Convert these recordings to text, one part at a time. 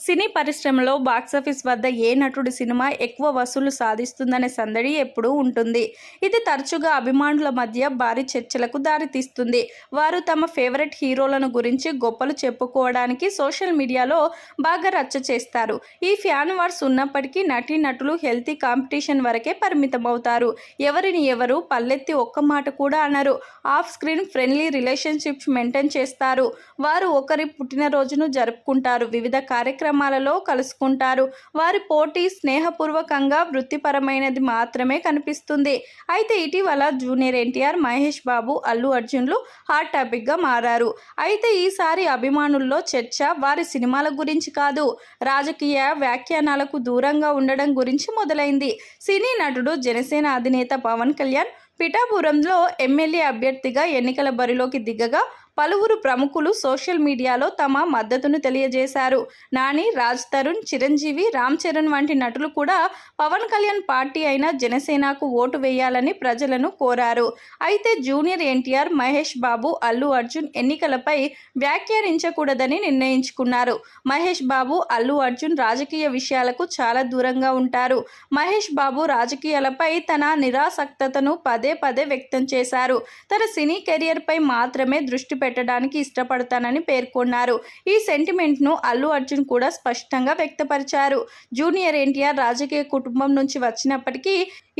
సినీ పరిశ్రమలో బాక్సాఫీస్ వద్ద ఏ నటుడి సినిమా ఎక్కువ వసూలు సాధిస్తుందనే సందడి ఎప్పుడూ ఉంటుంది. ఇది తరచుగా అభిమానుల మధ్య భారీ చర్చలకు దారితీస్తుంది. వారు తమ ఫేవరెట్ హీరోలను గురించి గొప్పలు చెప్పుకోవడానికి సోషల్ మీడియాలో బాగా రచ్చ చేస్తారు. ఈ ఫ్యాన్ వార్స్ ఉన్నప్పటికీ నటీనటులు హెల్తీ కాంపిటీషన్ వరకే పరిమితమవుతారు. ఎవరిని ఎవరు పల్లెత్తి ఒక్క మాట కూడా అనరు. Off screen friendly relationships maintain చేస్తారు. వారు ఒకరి పుట్టినరోజును జరుపుకుంటారు. వివిధ కార్యక్రమాలలో కలుసుకుంటారు. వారి పోటీ స్నేహపూర్వకంగా వృత్తిపరమైనది మాత్రమే కనిపిస్తుంది. అయితే ఇటీవల జూనియర్ ఎన్టీఆర్, మహేష్ బాబు, అల్లు అర్జున్లు హాట్ టాపిక్గా మారారు. అయితే ఈసారి అభిమానుల్లో చర్చ వారి సినిమాల గురించి కాదు, రాజకీయ వ్యాఖ్యానాలకు దూరంగా ఉండడం గురించి మొదలైంది. సినీ నటుడు జనసేన అధినేత పవన్ కళ్యాణ్ పిఠాపురంలో ఎమ్మెల్యే అభ్యర్థిగా ఎన్నికల బరిలోకి దిగగా పలువురు ప్రముఖులు సోషల్ మీడియాలో తమ మద్దతును తెలియజేశారు. నాని, రాజ్ తరుణ్, చిరంజీవి, రామ్ చరణ్ వంటి నటులు కూడా పవన్ కళ్యాణ్ పార్టీ అయిన జనసేనకు ఓటు వేయాలని ప్రజలను కోరారు. అయితే జూనియర్ ఎన్టీఆర్, మహేష్ బాబు, అల్లు అర్జున్ ఎన్నికలపై వ్యాఖ్యానించకూడదని నిర్ణయించుకున్నారు. మహేష్ బాబు, అల్లు అర్జున్ రాజకీయ విషయాలకు చాలా దూరంగా ఉంటారు. మహేష్ బాబు రాజకీయాలపై తన నిరాసక్తతను పదే పదే వ్యక్తం చేశారు. తన సినీ కెరియర్పై మాత్రమే దృష్టి పెట్టడానికి ఇష్టపడతానని పేర్కొన్నారు. ఈ సెంటిమెంట్ను అల్లు అర్జున్ కూడా స్పష్టంగా వ్యక్తపరిచారు. జూనియర్ ఎన్టీఆర్ రాజకీయ కుటుంబం నుంచి వచ్చినప్పటికీ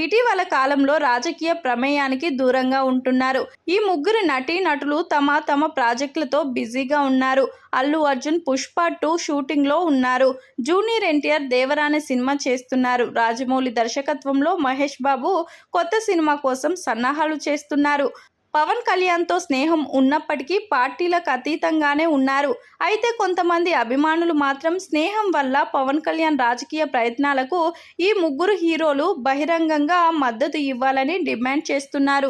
ఇటీవల కాలంలో రాజకీయ ప్రమేయానికి దూరంగా ఉంటున్నారు. ఈ ముగ్గురు నటీనటులు తమ ప్రాజెక్టులతో బిజీగా ఉన్నారు. అల్లు అర్జున్ పుష్ప 2 షూటింగ్లో ఉన్నారు. జూనియర్ ఎన్టీఆర్ దేవరానే సినిమా చేస్తున్నారు. రాజమౌళి దర్శకత్వంలో మహేష్ బాబు కొత్త సినిమా కోసం సన్నాహాలు చేస్తున్నారు. పవన్ కళ్యాణ్తో స్నేహం ఉన్నప్పటికీ పార్టీలకు అతీతంగానే ఉన్నారు. అయితే కొంతమంది అభిమానులు మాత్రం స్నేహం వల్ల పవన్ కళ్యాణ్ రాజకీయ ప్రయత్నాలకు ఈ ముగ్గురు హీరోలు బహిరంగంగా మద్దతు ఇవ్వాలని డిమాండ్ చేస్తున్నారు.